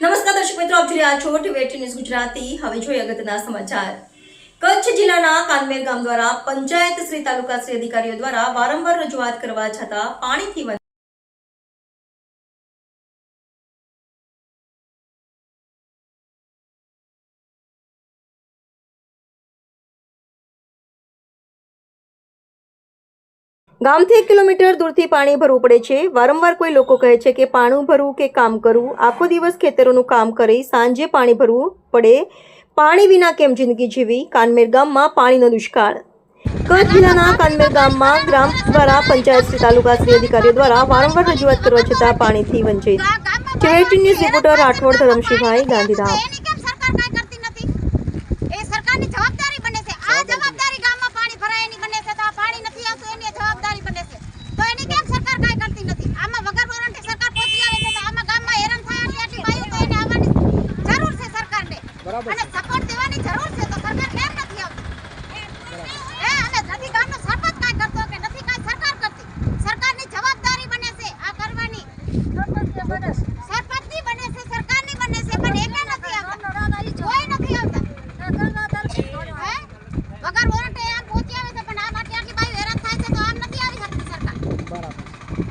નમસ્કાર દર્શક મિત્રો, આપ જોઈ રહ્યા છો ટીવી ન્યૂઝ ગુજરાતી। હવે જોઈએ અગત્યના સમાચાર। કચ્છ જિલ્લાના કાનમેર ગામ દ્વારા પંચાયત શ્રી તાલુકા શ્રી અધિકારીઓ દ્વારા વારંવાર રજૂઆત કરવા છતાં પાણીથી ગામથી 1 કિલોમીટર દૂરથી પાણી ભરવું પડે છે। વારંવાર કોઈ લોકો કહે છે કે પાણી ભરવું કે કામ કરવું, આખો દિવસ ખેતરોનું કામ કરી સાંજે પાણી ભરવું પડે, પાણી વિના કેમ જિંદગી જીવી। કાનમેર ગામમાં પાણીનો દુષ્કાળ। કચ્છ જિલ્લાના કાનમેર ગામમાં ગ્રામ દ્વારા પંચાયત શ્રી તાલુકા શ્રી અધિકારીઓ દ્વારા વારંવાર રજૂઆત કરવા છતાં પાણીથી વંચિત। TV news reporter Rathod Dharamshibhai, Gandhidham. અને સપોર્ટ દેવાની જરૂર છે તો સરકાર કેમ નથી આવતી? અને નથી ગામનો સરપંચ કાંઈ કરતો કે નથી કાંઈ સરકાર કરતી? સરકારની જવાબદારી બને છે આ કરવાની।